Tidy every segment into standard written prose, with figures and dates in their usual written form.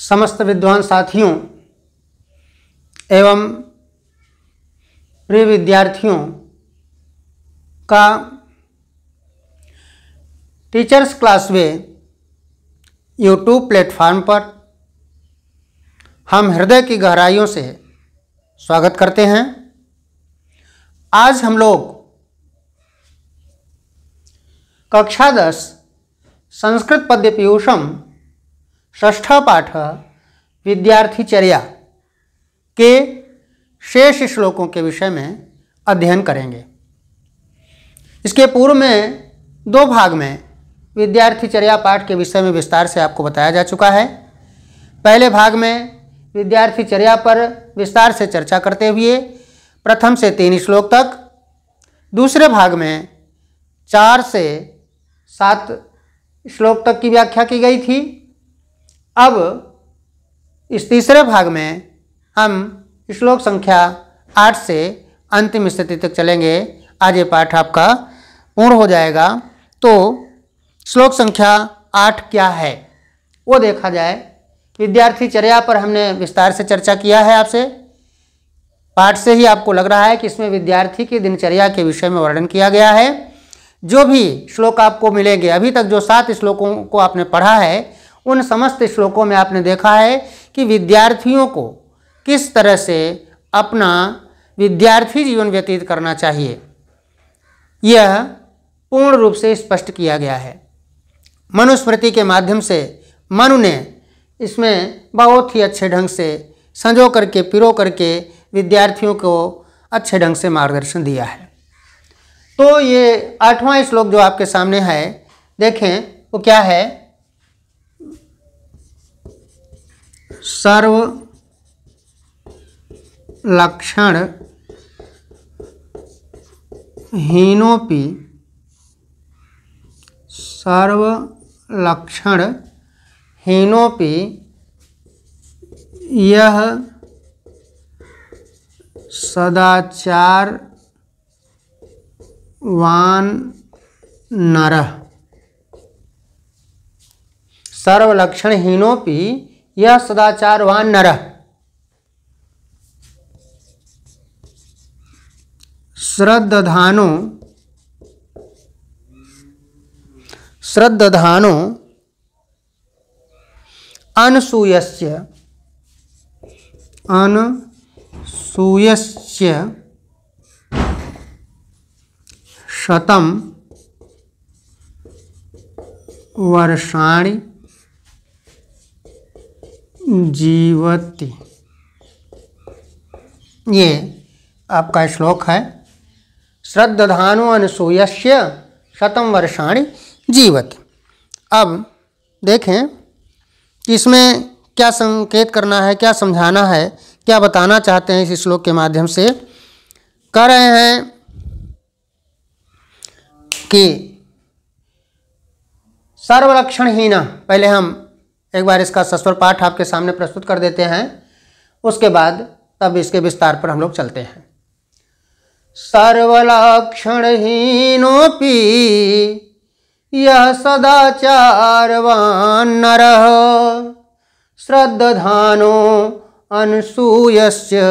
समस्त विद्वान साथियों एवं प्रिय विद्यार्थियों का टीचर्स क्लास वे यूट्यूब प्लेटफॉर्म पर हम हृदय की गहराइयों से स्वागत करते हैं। आज हम लोग कक्षा 10 संस्कृत पद्य पीयूषम षष्ठ पाठ विद्यार्थीचर्या के शेष श्लोकों के विषय में अध्ययन करेंगे। इसके पूर्व में 2 भाग में विद्यार्थीचर्या पाठ के विषय में विस्तार से आपको बताया जा चुका है। पहले भाग में विद्यार्थीचर्या पर विस्तार से चर्चा करते हुए प्रथम से 3 श्लोक तक, दूसरे भाग में 4 से 7 श्लोक तक की व्याख्या की गई थी। अब इस तीसरे भाग में हम श्लोक संख्या 8 से अंतिम स्थिति तक चलेंगे। आज ये पाठ आपका पूर्ण हो जाएगा। तो श्लोक संख्या 8 क्या है वो देखा जाए। विद्यार्थीचर्या पर हमने विस्तार से चर्चा किया है। आपसे पाठ से ही आपको लग रहा है कि इसमें विद्यार्थी की दिनचर्या के विषय में वर्णन किया गया है। जो भी श्लोक आपको मिलेंगे, अभी तक जो 7 श्लोकों को आपने पढ़ा है, उन समस्त श्लोकों में आपने देखा है कि विद्यार्थियों को किस तरह से अपना विद्यार्थी जीवन व्यतीत करना चाहिए, यह पूर्ण रूप से स्पष्ट किया गया है। मनुस्मृति के माध्यम से मनु ने इसमें बहुत ही अच्छे ढंग से संजो करके पिरो करके विद्यार्थियों को अच्छे ढंग से मार्गदर्शन दिया है। तो ये 8वां श्लोक जो आपके सामने है, देखें वो क्या है। सर्व लक्षण हीनोपि सर्वलक्षण हीनोपि यह सदाचारवान नरः। सर्वलक्षण हीनोपि यह सदाचारवान नरः। श्रद्दधानो अनसूयस्य शतं वर्षाणि जीवति। ये आपका श्लोक है। श्रद्दधानो अनसूयस्य शतं वर्षाणि जीवति। अब देखें कि इसमें क्या संकेत करना है, क्या समझाना है, क्या बताना चाहते हैं इस श्लोक के माध्यम से। कह रहे हैं कि सर्वलक्षणहीन, पहले हम एक बार इसका सस्वर पाठ आपके सामने प्रस्तुत कर देते हैं, उसके बाद तब इसके विस्तार पर हम लोग चलते हैं। सर्वलक्षणहीनोपि यह सदाचारवान नरः श्रद्दधानो अनसूयस्य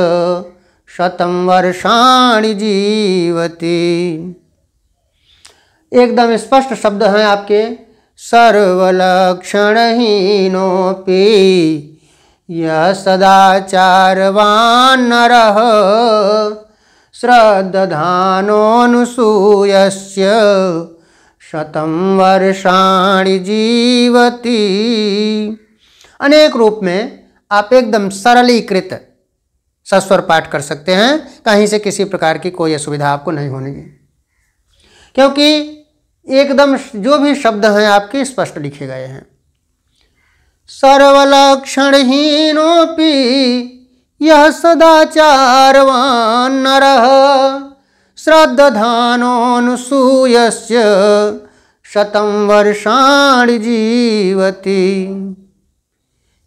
शतं वर्षाणि जीवति। एकदम स्पष्ट शब्द हैं आपके। सर्वलक्षणहीनोपि यह सदाचारवान नरः श्रद्दधानोऽनुसूयस्य शतं वर्षाणि जीवति। अनेक रूप में आप एकदम सरलीकृत सस्वर पाठ कर सकते हैं। कहीं से किसी प्रकार की कोई असुविधा आपको नहीं होगी, क्योंकि एकदम जो भी शब्द हैं आपके स्पष्ट लिखे गए हैं। सर्वलक्षणहीनोपि यह सदाचारवान नरः श्रद्दधानोऽनुसूयस्य शतं वर्षाणि जीवति।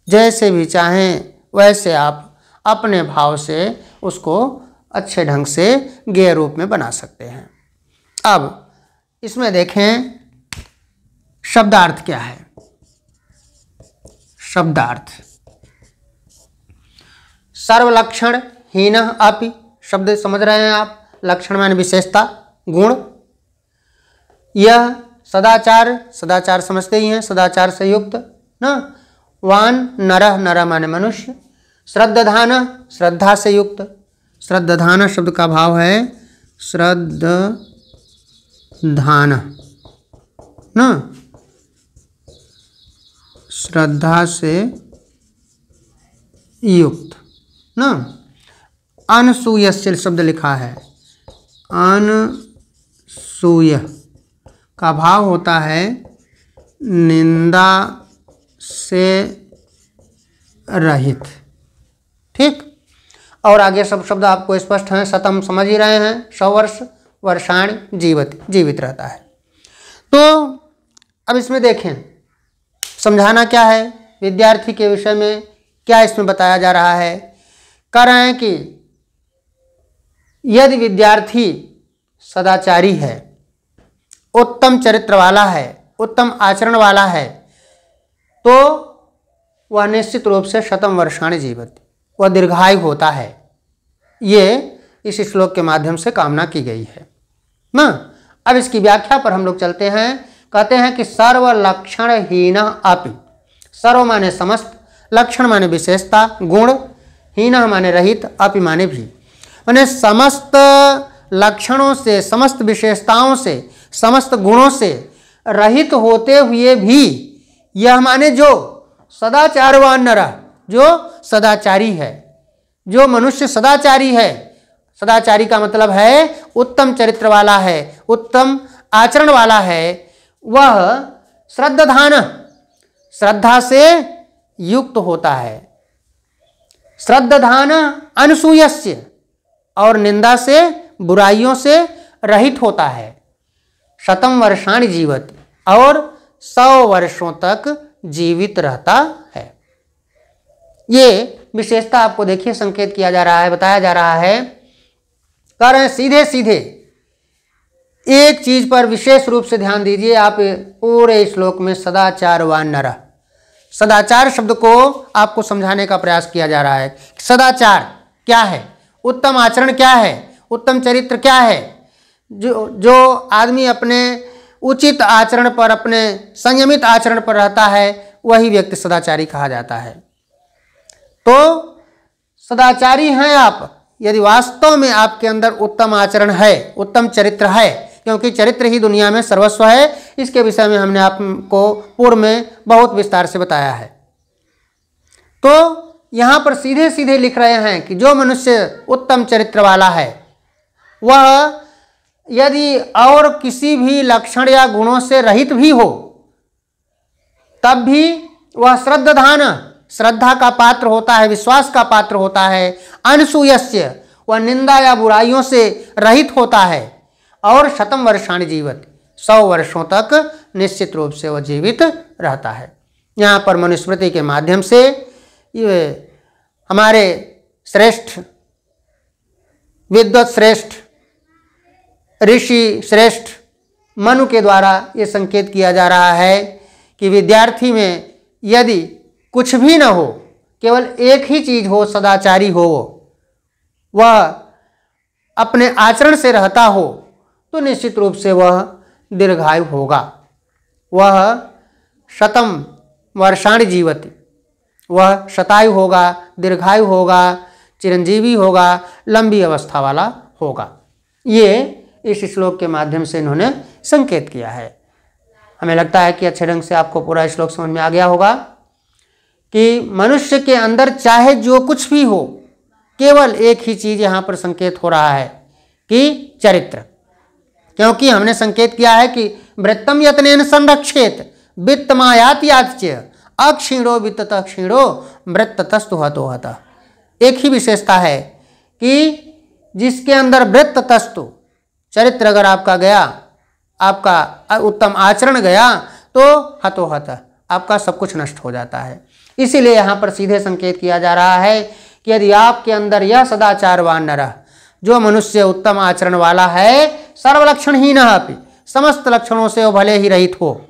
जैसे भी चाहें वैसे आप अपने भाव से उसको अच्छे ढंग से गेय रूप में बना सकते हैं। अब इसमें देखें शब्दार्थ क्या है। शब्दार्थ सर्वलक्षण हीन अपि, शब्द समझ रहे हैं आप, लक्षण माने विशेषता, गुण। यह सदाचार, सदाचार समझते ही हैं, सदाचार से युक्त ना। वान नरः, नरः माने मनुष्य। श्रद्धान, श्रद्धा से युक्त, श्रद्धान शब्द का भाव है श्रद्धान ना, श्रद्धा से युक्त ना। अनसूयस्य शब्द लिखा है, अनसूय का भाव होता है निंदा से रहित। ठीक, और आगे सब शब्द आपको स्पष्ट हैं, शतम समझ ही रहे हैं, 100 वर्ष, वर्षाणि जीवति, जीवित रहता है। तो अब इसमें देखें समझाना क्या है, विद्यार्थी के विषय में क्या इसमें बताया जा रहा है। कह रहे हैं कि यदि विद्यार्थी सदाचारी है, उत्तम चरित्र वाला है, उत्तम आचरण वाला है, तो वह निश्चित रूप से शतम वर्षाणि जीवति, वह दीर्घायु होता है। ये इस श्लोक के माध्यम से कामना की गई है ना। अब इसकी व्याख्या पर हम लोग चलते हैं। कहते हैं कि सर्व लक्षण हीन अपि, सर्व माने समस्त, लक्षण माने विशेषता, गुण, हीन माने रहित, अपि माने भी, माने समस्त लक्षणों से, समस्त विशेषताओं से, समस्त गुणों से रहित होते हुए भी, यह माने जो सदाचारवान नरः, जो सदाचारी है, जो मनुष्य सदाचारी है, सदाचारी का मतलब है उत्तम चरित्र वाला है, उत्तम आचरण वाला है, वह श्रद्धान, श्रद्धा से युक्त होता है, श्रद्धान अनसूयस्य, और निंदा से, बुराइयों से रहित होता है, शतम वर्षाणि जीवति, और 100 वर्षों तक जीवित रहता है। ये विशेषता आपको देखिए संकेत किया जा रहा है, बताया जा रहा है। कह रहे हैं सीधे सीधे एक चीज पर विशेष रूप से ध्यान दीजिए आप पूरे श्लोक में, सदाचारवान नरः, सदाचार शब्द को आपको समझाने का प्रयास किया जा रहा है। सदाचार क्या है, उत्तम आचरण क्या है, उत्तम चरित्र क्या है। जो आदमी अपने उचित आचरण पर, अपने संयमित आचरण पर रहता है, वही व्यक्ति सदाचारी कहा जाता है। तो सदाचारी हैं आप यदि वास्तव में आपके अंदर उत्तम आचरण है, उत्तम चरित्र है, क्योंकि चरित्र ही दुनिया में सर्वस्व है। इसके विषय में हमने आपको पूर्व में बहुत विस्तार से बताया है। तो यहाँ पर सीधे सीधे लिख रहे हैं कि जो मनुष्य उत्तम चरित्र वाला है, वह यदि और किसी भी लक्षण या गुणों से रहित भी हो, तब भी वह श्रद्धान, श्रद्धा का पात्र होता है, विश्वास का पात्र होता है। अनसूयस्य, वह निंदा या बुराइयों से रहित होता है, और शतम वर्षाणि जीवति, 100 वर्षों तक निश्चित रूप से वह जीवित रहता है। यहाँ पर मनुस्मृति के माध्यम से ये हमारे श्रेष्ठ विद्वत, श्रेष्ठ ऋषि, श्रेष्ठ मनु के द्वारा ये संकेत किया जा रहा है कि विद्यार्थी में यदि कुछ भी न हो, केवल एक ही चीज हो, सदाचारी हो, वह अपने आचरण से रहता हो, तो निश्चित रूप से वह दीर्घायु होगा, वह शतम वर्षाणि जीवति, वह शतायु होगा, दीर्घायु होगा, चिरंजीवी होगा, लंबी अवस्था वाला होगा। ये इस श्लोक के माध्यम से इन्होंने संकेत किया है। हमें लगता है कि अच्छे ढंग से आपको पूरा श्लोक समझ में आ गया होगा कि मनुष्य के अंदर चाहे जो कुछ भी हो, केवल एक ही चीज यहाँ पर संकेत हो रहा है कि चरित्र। क्योंकि हमने संकेत किया है कि वृत्तम यत्नेन संरक्षेत वित्तमायात याच्य अक्षीणो वित्ततः क्षीणो वृत्ततस्तु हतो हतः। एक ही विशेषता है कि जिसके अंदर वृत्ततस्तु, चरित्र अगर आपका गया, आपका उत्तम आचरण गया, तो हतो हतः, आपका सब कुछ नष्ट हो जाता है। इसीलिए यहाँ पर सीधे संकेत किया जा रहा है कि यदि आपके अंदर यह सदाचारवान नरः, जो मनुष्य उत्तम आचरण वाला है, सर्वलक्षणहीनः अपि, समस्त लक्षणों से वो भले ही रहित हो,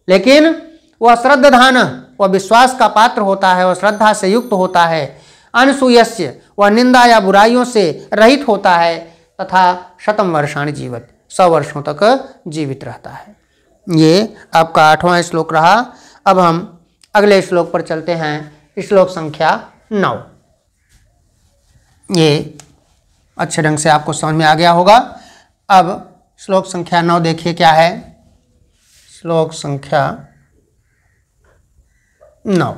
लेकिन वह श्रद्धान, वह विश्वास का पात्र होता है, वह श्रद्धा से युक्त होता है, अनसूयस्य, वह निंदा या बुराइयों से रहित होता है तथा शतम वर्षाणि जीवत, 100 वर्षों तक जीवित रहता है। ये आपका 8वां श्लोक रहा। अब हम अगले श्लोक पर चलते हैं, श्लोक संख्या 9। ये अच्छे ढंग से आपको समझ में आ गया होगा। अब श्लोक संख्या 9 देखिए क्या है। श्लोक संख्या 9,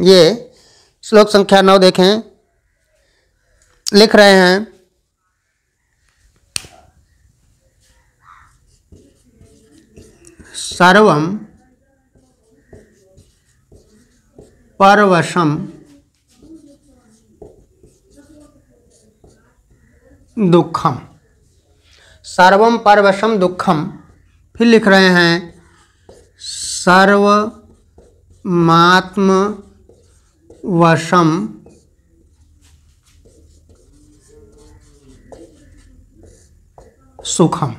ये श्लोक संख्या 9 देखें, लिख रहे हैं सर्वम परवशम दुखम। सर्वम परवशम दुखम। फिर लिख रहे हैं सर्वमात्म वशम सुखम।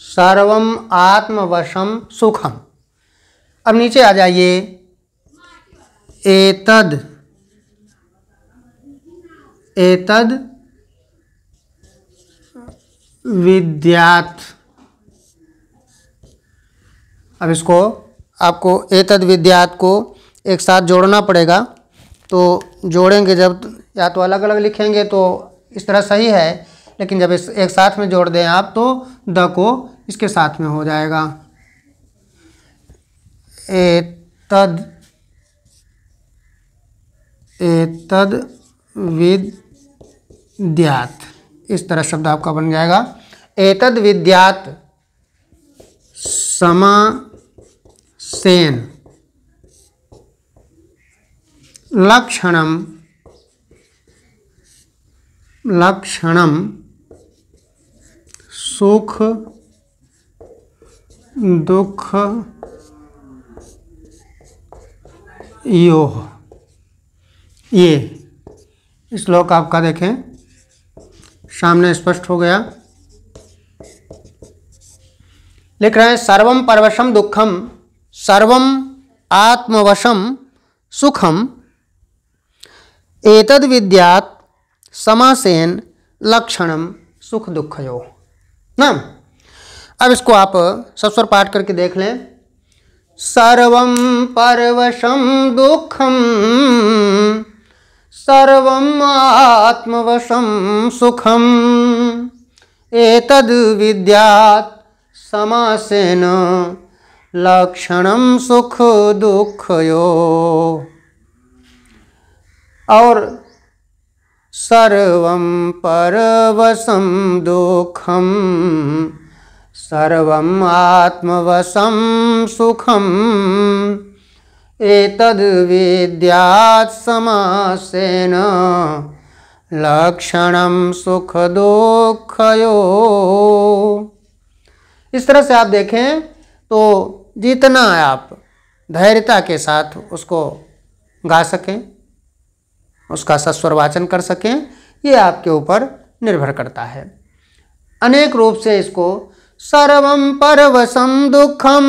सर्वम आत्मवशम सुखम। अब नीचे आ जाइए। एतद विद्यात्। अब इसको आपको एतद विद्यात् को एक साथ जोड़ना पड़ेगा। तो जोड़ेंगे जब, या तो अलग अलग लिखेंगे तो इस तरह सही है, लेकिन जब इस एक साथ में जोड़ दें आप तो द को इसके साथ में हो जाएगा। एतद विद्यात्, इस तरह शब्द आपका बन जाएगा। एतद विद्यात् समासेन लक्षणम सुख दुख योः। ये श्लोक आपका देखें, सामने स्पष्ट हो गया। लिख रहे हैं सर्वम परवशम दुखम, सर्वम आत्मवशम सुखम, एतद विद्यात् समासेन लक्षणम सुख दुखयोः। ना, अब इसको आप सस्वर पाठ करके देख लें। सर्वम परवशम दुखम, सर्वम आत्मवशम सुखम, एतद विद्यात् समासेन लक्षणम सुख दुखयोः। और सर्वम परवशम दुखम, सर्वम आत्मवशम सुखम, एतद विद्यात् समासेन लक्षणम सुख दुखयोः। इस तरह से आप देखें तो जितना आप धैर्यता के साथ उसको गा सकें, उसका सस्वर वाचन कर सकें, ये आपके ऊपर निर्भर करता है। अनेक रूप से इसको सर्वम परवशम दुखम,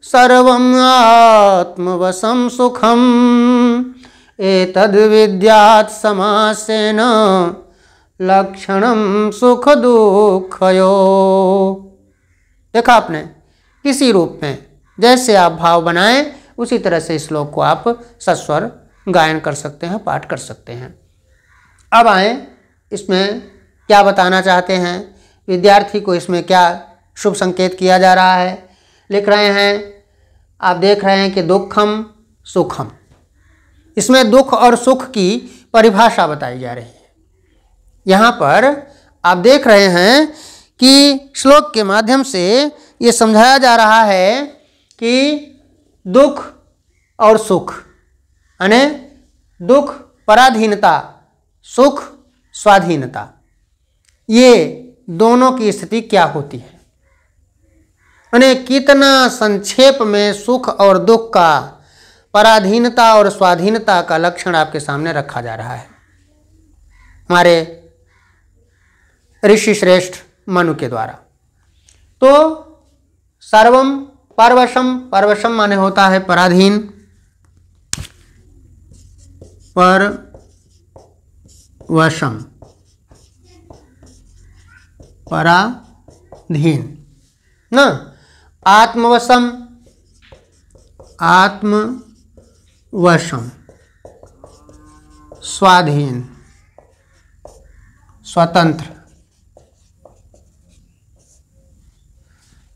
सर्वम आत्मवशम सुखम, एतद विद्यात् समासेन लक्षणम सुख दुखयोः। देखा आपने, किसी रूप में जैसे आप भाव बनाएं उसी तरह से इस श्लोक को आप सस्वर गायन कर सकते हैं, पाठ कर सकते हैं। अब आए, इसमें क्या बताना चाहते हैं, विद्यार्थी को इसमें क्या शुभ संकेत किया जा रहा है। लिख रहे हैं, आप देख रहे हैं कि दुखम सुखम, इसमें दुख और सुख की परिभाषा बताई जा रही है। यहाँ पर आप देख रहे हैं कि श्लोक के माध्यम से ये समझाया जा रहा है कि दुख और सुख, यानी दुख पराधीनता, सुख स्वाधीनता, ये दोनों की स्थिति क्या होती है। यानी कितना संक्षेप में सुख और दुख का, पराधीनता और स्वाधीनता का लक्षण आपके सामने रखा जा रहा है। हमारे ऋषि श्रेष्ठ मनु के द्वारा। तो सर्वम परवशम, परवशम माने होता है पराधीन, परवशम पराधीन ना। आत्मवशम, आत्मवशम स्वाधीन, स्वतंत्र।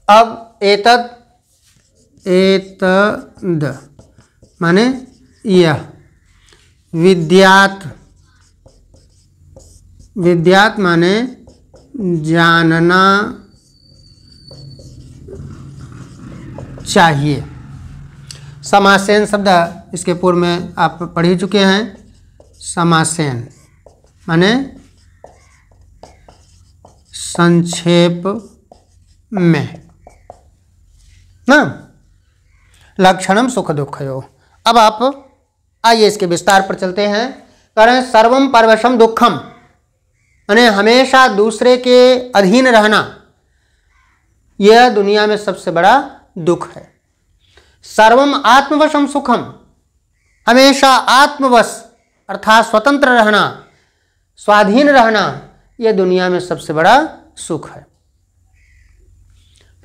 अब एतद, एतद माने यह, विद्यात, विद्यात माने जानना चाहिए। समासेन शब्द इसके पूर्व में आप पढ़ ही चुके हैं। समासेन माने संक्षेप में ना। लक्षणम सुख दुखयो। अब आप आइए इसके विस्तार पर चलते हैं। करें सर्वम परवशम दुखम माने हमेशा दूसरे के अधीन रहना, यह दुनिया में सबसे बड़ा दुख है। सर्वम आत्मवशम सुखम, हमेशा आत्मवश अर्थात स्वतंत्र रहना, स्वाधीन रहना, यह दुनिया में सबसे बड़ा सुख है।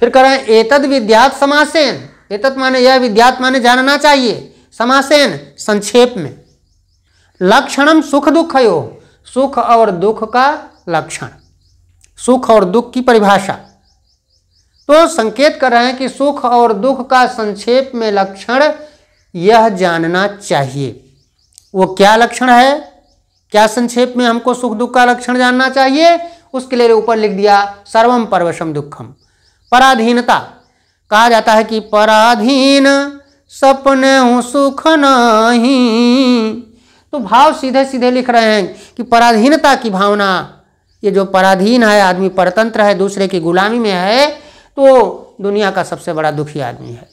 फिर करें एतद विद्यात समासेन, एतद माने यह, विद्यात माने जानना चाहिए, समासेन संक्षेप में। लक्षणम सुख दुखयो, सुख और दुख का लक्षण, सुख और दुख की परिभाषा। तो संकेत कर रहे हैं कि सुख और दुख का संक्षेप में लक्षण यह जानना चाहिए। वो क्या लक्षण है, क्या संक्षेप में हमको सुख दुख का लक्षण जानना चाहिए, उसके लिए ऊपर लिख दिया सर्वम परवशम दुखम। पराधीनता, कहा जाता है कि पराधीन सपने हूँ सुख नहीं। तो भाव सीधे सीधे लिख रहे हैं कि पराधीनता की भावना, ये जो पराधीन है, आदमी परतंत्र है, दूसरे की गुलामी में है, तो दुनिया का सबसे बड़ा दुखी आदमी है।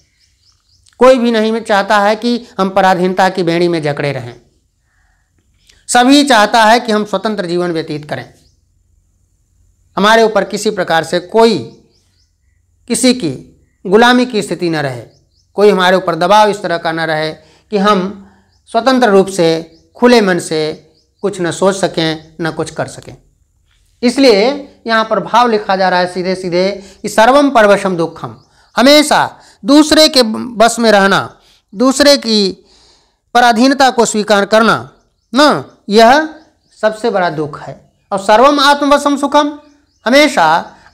कोई भी नहीं चाहता है कि हम पराधीनता की बेड़ी में जकड़े रहें। सभी चाहता है कि हम स्वतंत्र जीवन व्यतीत करें, हमारे ऊपर किसी प्रकार से कोई किसी की गुलामी की स्थिति न रहे, कोई हमारे ऊपर दबाव इस तरह का न रहे कि हम स्वतंत्र रूप से खुले मन से कुछ न सोच सकें न कुछ कर सकें। इसलिए यहाँ पर भाव लिखा जा रहा है सीधे सीधे कि सर्वम परवशम दुखम, हमेशा दूसरे के बस में रहना, दूसरे की पराधीनता को स्वीकार करना ना, यह सबसे बड़ा दुख है। और सर्वम आत्मवशम सुखम, हमेशा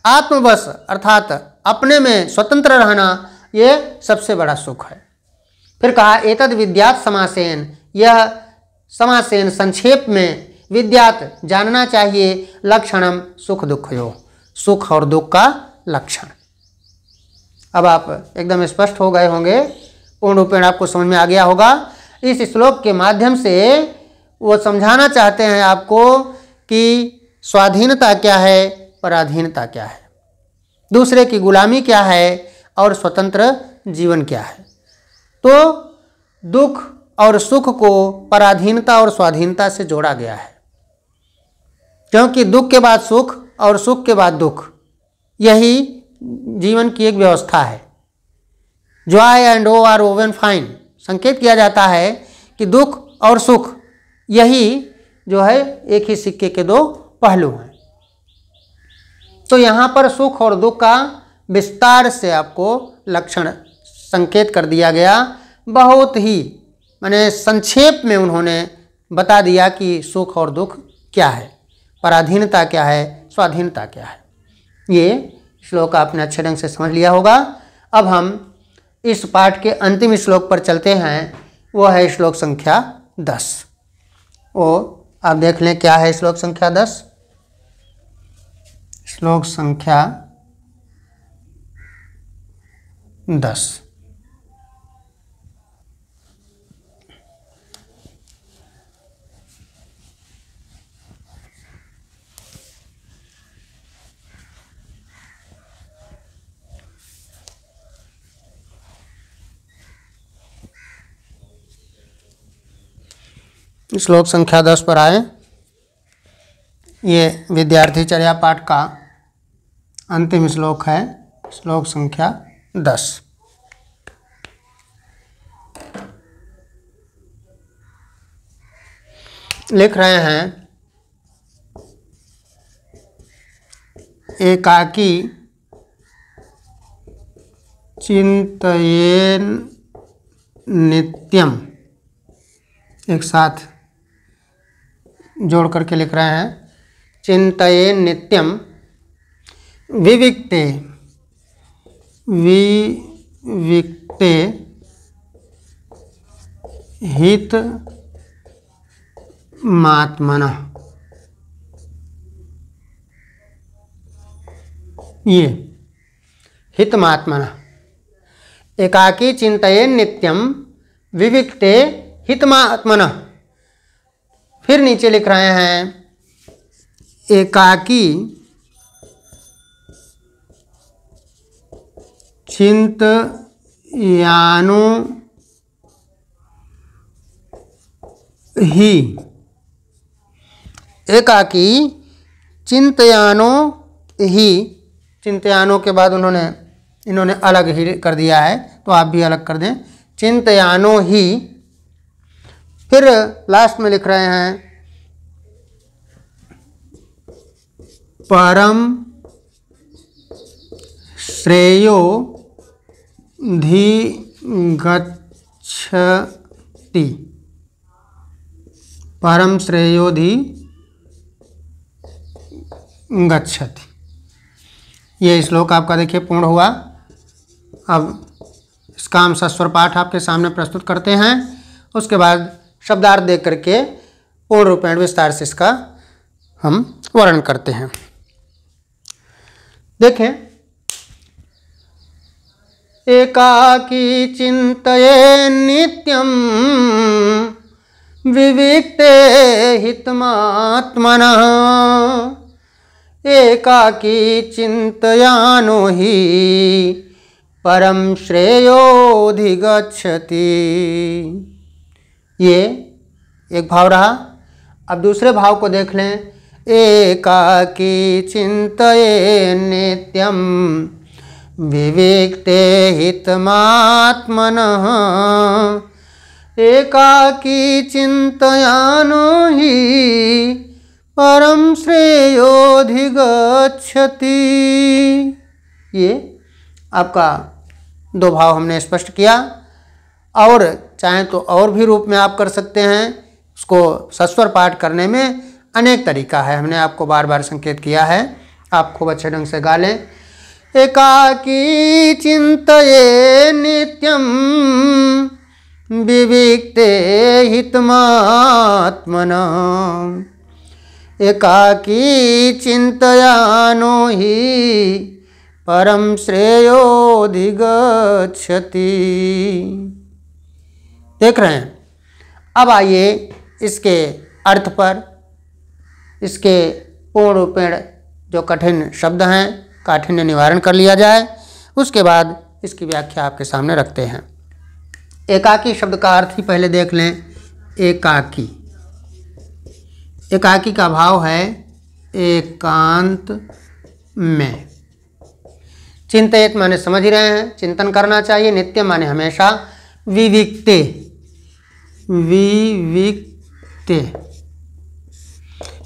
आत्मवश अर्थात अपने में स्वतंत्र रहना, यह सबसे बड़ा सुख है। फिर कहा एतद विद्यात समासेन, यह समासेन संक्षेप में, विद्यात जानना चाहिए, लक्षणम सुख दुखयो, सुख और दुख का लक्षण। अब आप एकदम स्पष्ट हो गए होंगे, पूर्ण रूपेण आपको समझ में आ गया होगा। इस श्लोक के माध्यम से वो समझाना चाहते हैं आपको कि स्वाधीनता क्या है, पराधीनता क्या है, दूसरे की गुलामी क्या है और स्वतंत्र जीवन क्या है। तो दुख और सुख को पराधीनता और स्वाधीनता से जोड़ा गया है, क्योंकि दुख के बाद सुख और सुख के बाद दुख, यही जीवन की एक व्यवस्था है। जॉय एंड वो आर ओवन फाइन, संकेत किया जाता है कि दुख और सुख यही जो है एक ही सिक्के के दो पहलू हैं। तो यहाँ पर सुख और दुख का विस्तार से आपको लक्षण संकेत कर दिया गया। बहुत ही माने संक्षेप में उन्होंने बता दिया कि सुख और दुख क्या है, पराधीनता क्या है, स्वाधीनता क्या है। ये श्लोक आपने अच्छे ढंग से समझ लिया होगा। अब हम इस पाठ के अंतिम श्लोक पर चलते हैं, वो है श्लोक संख्या 10। वो आप देख लें क्या है श्लोक संख्या 10। श्लोक संख्या 10। श्लोक संख्या 10 पर आए। ये विद्यार्थी चर्या पाठ का अंतिम श्लोक है श्लोक संख्या 10। लिख रहे हैं, एकाकी चिंतयेन नित्यम, एक साथ जोड़ करके लिख रहे हैं, चिंतयेन नित्यम विविक्ते विविक्ते हित मात्मनः। ये हितमात्मनः, एकाकी चिंतयेन नित्यम विविक्ते हितमात्मनः। फिर नीचे लिख रहे हैं, एकाकी चिंतयानो ही, एकाकी चिंतयानो ही, चिंतयानो के बाद इन्होंने अलग ही कर दिया है, तो आप भी अलग कर दें, चिंतयानो ही। फिर लास्ट में लिख रहे हैं, परम श्रेयो धिगच्छति, परम श्रेयो धिगच्छति। ये श्लोक आपका देखिए पूर्ण हुआ। अब इसका हम सस्वर पाठ आपके सामने प्रस्तुत करते हैं, उसके बाद शब्दार्थ देख करके पूर्ण रूपेण विस्तार से इसका हम वर्णन करते हैं। देखें, एकाकी चिंतये नित्यम विविक्ते हितमात्मनः, एकाकी चिंतयानो हि परम श्रेयोधिगच्छति। ये एक भाव रहा। अब दूसरे भाव को देख लें, एकाकी चिंतये नित्यम विविक्ते हितमात्मनः, एकाकी चिंतयानो हि परम श्रेयोधिगच्छति। ये आपका दो भाव हमने स्पष्ट किया, और चाहें तो और भी रूप में आप कर सकते हैं। उसको सस्वर पाठ करने में अनेक तरीका है, हमने आपको बार बार संकेत किया है, आप खूब अच्छे ढंग से गा लें। एकाकी चिंतये नित्यम विविक्ते हितमात्मनः, एकाकी चिंतयानो हि परम श्रेयोधिगच्छति। देख रहे हैं। अब आइए इसके अर्थ पर, इसके पूर्ण रूपेण जो कठिन शब्द हैं, काठिन्य निवारण कर लिया जाए, उसके बाद इसकी व्याख्या आपके सामने रखते हैं। एकाकी शब्द का अर्थ ही पहले देख लें। एकाकी, एकाकी का भाव है एकांत में। चिंतयेत माने समझ ही रहे हैं, चिंतन करना चाहिए। नित्य माने हमेशा। विविक्ते, विविक्ते,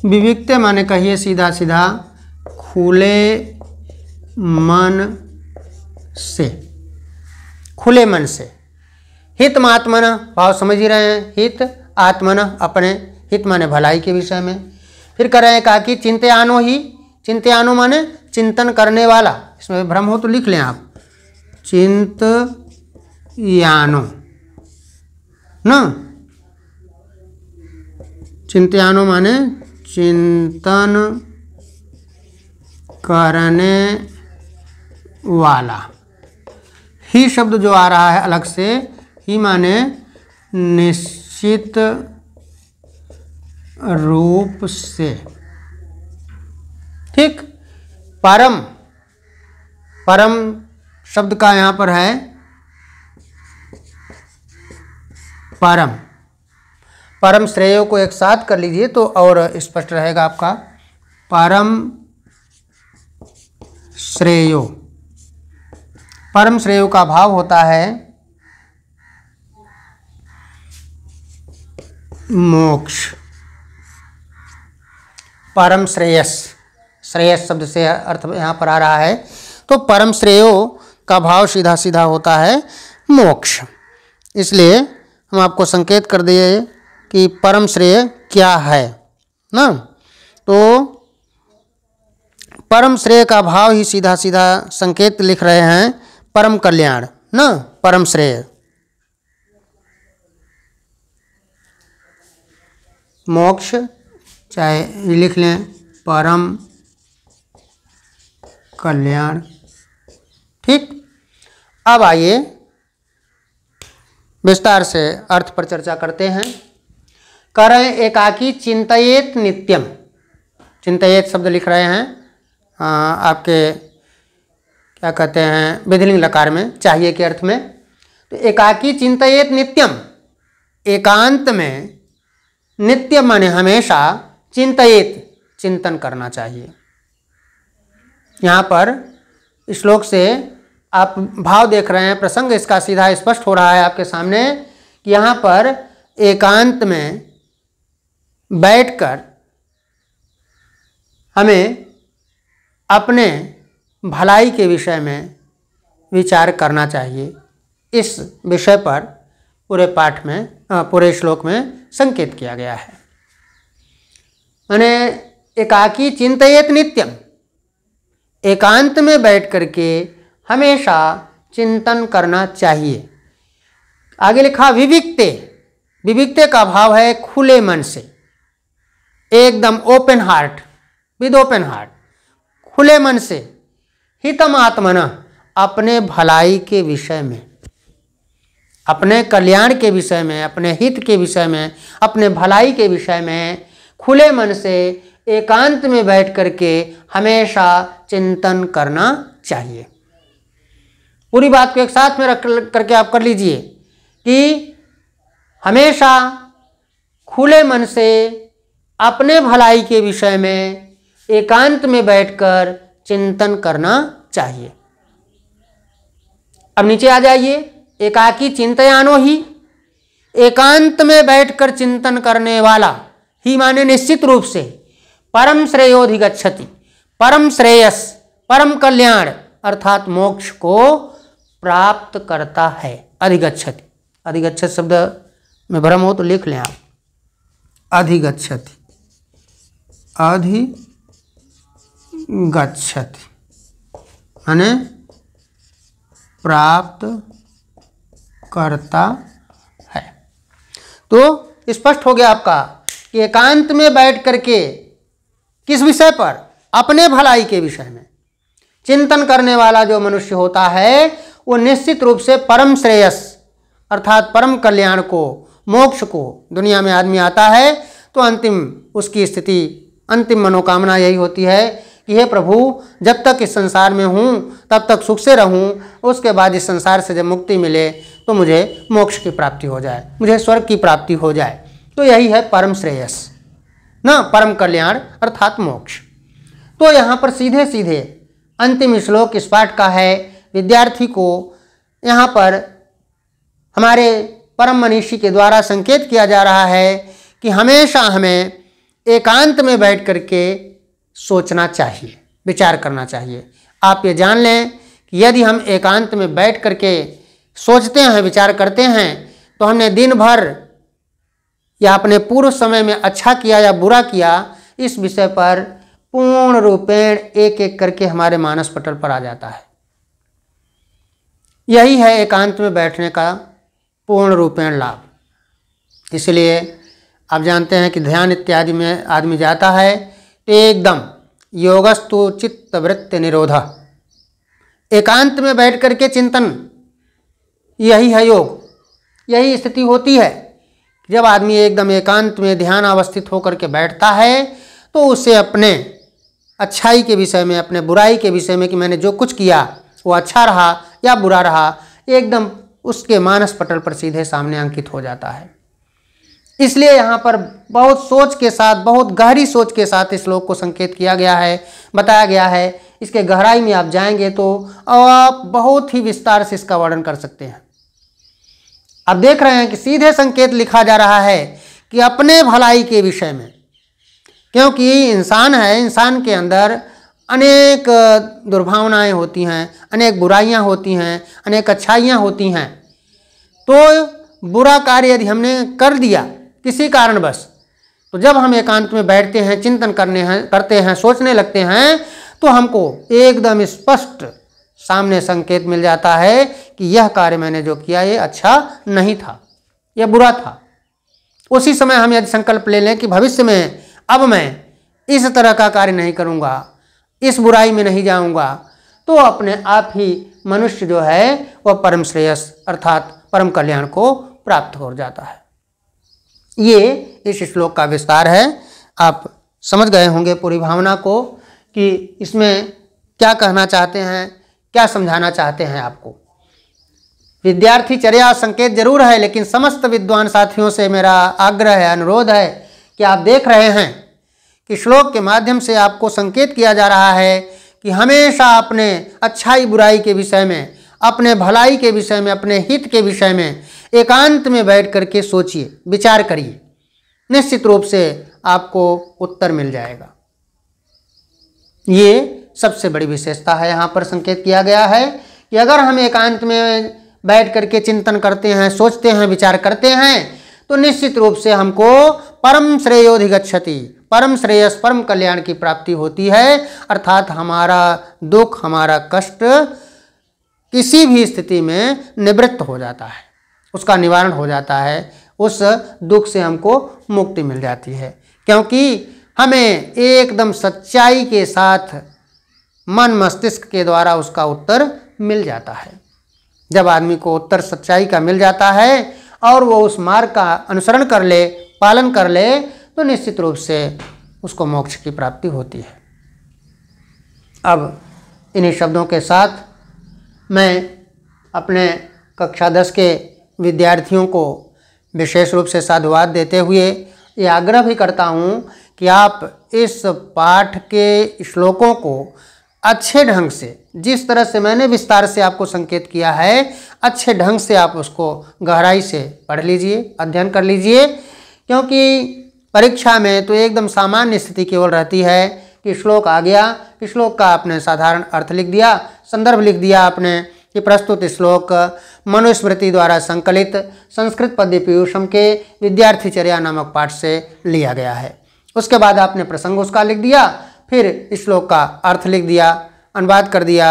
विविक्ते माने कहिए सीधा सीधा खुले मन से, खुले मन से। हित आत्मन भाव समझ ही रहे हैं। हित आत्मन अपने, हित माने भलाई के विषय में। फिर कह रहे हैं एकाकी चिंतयानो ही, चिंतयानो माने चिंतन करने वाला। इसमें भ्रम हो तो लिख लें आप, चिंतयानो ना, चिंतयानो माने चिंतन करने वाला। ही शब्द जो आ रहा है अलग से, ही माने निश्चित रूप से। ठीक। परम, परम शब्द का यहाँ पर है परम। परम श्रेय को एक साथ कर लीजिए तो और स्पष्ट रहेगा आपका। परम श्रेयो, परम श्रेयो का भाव होता है मोक्ष। परम श्रेयस, श्रेयस शब्द से अर्थ यहाँ पर आ रहा है, तो परम श्रेयो का भाव सीधा सीधा होता है मोक्ष। इसलिए हम आपको संकेत कर दिए कि परम श्रेय क्या है ना। तो परम श्रेय का भाव ही सीधा सीधा संकेत लिख रहे हैं परम कल्याण ना, परम श्रेय। मोक्ष चाहे लिख लें परम कल्याण। ठीक, अब आइए विस्तार से अर्थ पर चर्चा करते हैं। कह रहे हैं एकाकी चिंतयेत नित्यम। चिंतयेत शब्द लिख रहे हैं आपके क्या कहते हैं विधिलिंग लकार में, चाहिए के अर्थ में। तो एकाकी चिंतयेत नित्यम, एकांत में, नित्य माने हमेशा, चिंतयेत चिंतन करना चाहिए। यहाँ पर श्लोक से आप भाव देख रहे हैं, प्रसंग इसका सीधा स्पष्ट हो रहा है आपके सामने कि यहाँ पर एकांत में बैठकर हमें अपने भलाई के विषय में विचार करना चाहिए। इस विषय पर पूरे पाठ में, पूरे श्लोक में संकेत किया गया है। माने एकाकी चिंतयेत नित्यम, एकांत में बैठ करके हमेशा चिंतन करना चाहिए। आगे लिखा विविक्ते, विविक्ते का भाव है खुले मन से, एकदम open heart, with open heart, खुले मन से, हितम आत्मना, अपने भलाई के विषय में, अपने कल्याण के विषय में, अपने हित के विषय में, अपने भलाई के विषय में खुले मन से एकांत में बैठ करके हमेशा चिंतन करना चाहिए। पूरी बात को एक साथ में रख करके आप कर लीजिए कि हमेशा खुले मन से अपने भलाई के विषय में एकांत में बैठकर चिंतन करना चाहिए। अब नीचे आ जाइए, एकाकी चिंतयानो ही, एकांत में बैठकर चिंतन करने वाला, ही माने निश्चित रूप से, परम श्रेयोधिगच्छति, परम श्रेयस, परम कल्याण अर्थात मोक्ष को प्राप्त करता है। अधिगच्छति, अधिगच्छति शब्द में भ्रम हो तो लिख लें आप, अधिगच्छति, अधिगच्छति माने प्राप्त करता है। तो स्पष्ट हो गया आपका कि एकांत में बैठ करके किस विषय पर, अपने भलाई के विषय में चिंतन करने वाला जो मनुष्य होता है वो निश्चित रूप से परम श्रेयस अर्थात परम कल्याण को, मोक्ष को, दुनिया में आदमी आता है तो अंतिम उसकी स्थिति, अंतिम मनोकामना यही होती है कि हे प्रभु, जब तक इस संसार में हूँ तब तक सुख से रहूँ, उसके बाद इस संसार से जब मुक्ति मिले तो मुझे मोक्ष की प्राप्ति हो जाए, मुझे स्वर्ग की प्राप्ति हो जाए। तो यही है परम श्रेयस ना, परम कल्याण अर्थात मोक्ष। तो यहाँ पर सीधे सीधे अंतिम श्लोक इस पाठ का है, विद्यार्थी को यहाँ पर हमारे परम मनीषी के द्वारा संकेत किया जा रहा है कि हमेशा हमें एकांत में बैठ करके सोचना चाहिए, विचार करना चाहिए। आप ये जान लें कि यदि हम एकांत में बैठ करके सोचते हैं, विचार करते हैं, तो हमने दिन भर या अपने पूर्व समय में अच्छा किया या बुरा किया, इस विषय पर पूर्ण रूपेण एक एक करके हमारे मानस पटल पर आ जाता है। यही है एकांत में बैठने का पूर्ण रूपेण लाभ। इसलिए आप जानते हैं कि ध्यान इत्यादि में आदमी जाता है तो एकदम योगस्तु चित्त वृत्ति निरोध, एकांत में बैठ करके चिंतन, यही है योग। यही स्थिति होती है जब आदमी एकदम एकांत में ध्यान अवस्थित होकर के बैठता है तो उसे अपने अच्छाई के विषय में, अपने बुराई के विषय में कि मैंने जो कुछ किया वो अच्छा रहा या बुरा रहा, एकदम उसके मानस पटल पर सीधे सामने अंकित हो जाता है। इसलिए यहाँ पर बहुत सोच के साथ, बहुत गहरी सोच के साथ इस श्लोक को संकेत किया गया है, बताया गया है। इसके गहराई में आप जाएंगे तो आप बहुत ही विस्तार से इसका वर्णन कर सकते हैं। आप देख रहे हैं कि सीधे संकेत लिखा जा रहा है कि अपने भलाई के विषय में, क्योंकि इंसान है, इंसान के अंदर अनेक दुर्भावनाएं होती हैं, अनेक बुराइयां होती हैं, अनेक अच्छाइयां होती हैं। तो बुरा कार्य यदि हमने कर दिया किसी कारणवश, तो जब हम एकांत में बैठते हैं, चिंतन करते हैं, सोचने लगते हैं, तो हमको एकदम स्पष्ट सामने संकेत मिल जाता है कि यह कार्य मैंने जो किया ये अच्छा नहीं था, यह बुरा था। उसी समय हम यदि संकल्प ले लें कि भविष्य में अब मैं इस तरह का कार्य नहीं करूँगा, इस बुराई में नहीं जाऊँगा, तो अपने आप ही मनुष्य जो है वह परम श्रेयस अर्थात परम कल्याण को प्राप्त हो जाता है। ये इस श्लोक का विस्तार है। आप समझ गए होंगे पूरी भावना को कि इसमें क्या कहना चाहते हैं, क्या समझाना चाहते हैं आपको। विद्यार्थी चर्या संकेत जरूर है, लेकिन समस्त विद्वान साथियों से मेरा आग्रह है, अनुरोध है कि आप देख रहे हैं कि श्लोक के माध्यम से आपको संकेत किया जा रहा है कि हमेशा अपने अच्छाई बुराई के विषय में, अपने भलाई के विषय में, अपने हित के विषय में एकांत में बैठ करके सोचिए, विचार करिए, निश्चित रूप से आपको उत्तर मिल जाएगा। ये सबसे बड़ी विशेषता है। यहाँ पर संकेत किया गया है कि अगर हम एकांत में बैठ करके चिंतन करते हैं, सोचते हैं, विचार करते हैं, तो निश्चित रूप से हमको परम श्रेयोधिगच्छति, परम श्रेयस, परम कल्याण की प्राप्ति होती है। अर्थात हमारा दुख, हमारा कष्ट किसी भी स्थिति में निवृत्त हो जाता है, उसका निवारण हो जाता है, उस दुख से हमको मुक्ति मिल जाती है, क्योंकि हमें एकदम सच्चाई के साथ मन मस्तिष्क के द्वारा उसका उत्तर मिल जाता है। जब आदमी को उत्तर सच्चाई का मिल जाता है और वो उस मार्ग का अनुसरण कर ले, पालन कर ले, तो निश्चित रूप से उसको मोक्ष की प्राप्ति होती है। अब इन्हीं शब्दों के साथ मैं अपने कक्षा 10 के विद्यार्थियों को विशेष रूप से साधुवाद देते हुए ये आग्रह भी करता हूँ कि आप इस पाठ के श्लोकों को अच्छे ढंग से, जिस तरह से मैंने विस्तार से आपको संकेत किया है, अच्छे ढंग से आप उसको गहराई से पढ़ लीजिए, अध्ययन कर लीजिए, क्योंकि परीक्षा में तो एकदम सामान्य स्थिति केवल रहती है कि श्लोक आ गया, श्लोक का आपने साधारण अर्थ लिख दिया, संदर्भ लिख दिया आपने कि प्रस्तुत श्लोक मनुस्मृति द्वारा संकलित संस्कृत पद्य पीयूषम के विद्यार्थी चर्या नामक पाठ से लिया गया है। उसके बाद आपने प्रसंग उसका लिख दिया, फिर श्लोक का अर्थ लिख दिया, अनुवाद कर दिया,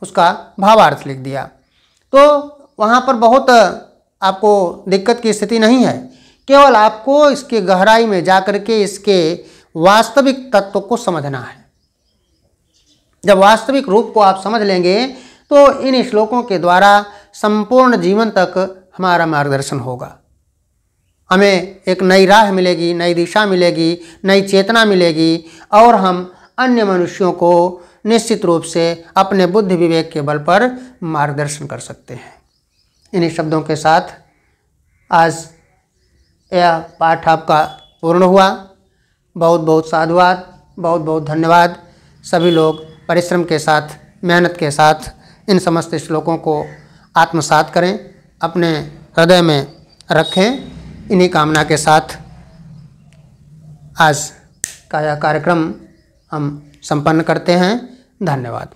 उसका भावार्थ लिख दिया। तो वहाँ पर बहुत आपको दिक्कत की स्थिति नहीं है, केवल आपको इसके गहराई में जाकर के इसके वास्तविक तत्व को समझना है। जब वास्तविक रूप को आप समझ लेंगे तो इन श्लोकों के द्वारा संपूर्ण जीवन तक हमारा मार्गदर्शन होगा। हमें एक नई राह मिलेगी, नई दिशा मिलेगी, नई चेतना मिलेगी, और हम अन्य मनुष्यों को निश्चित रूप से अपने बुद्धि विवेक के बल पर मार्गदर्शन कर सकते हैं। इन्हीं शब्दों के साथ आज यह पाठ आपका पूर्ण हुआ। बहुत बहुत साधुवाद, बहुत बहुत धन्यवाद। सभी लोग परिश्रम के साथ, मेहनत के साथ इन समस्त श्लोकों को आत्मसात करें, अपने हृदय में रखें। इन्हीं कामना के साथ आज का यह कार्यक्रम हम संपन्न करते हैं। धन्यवाद।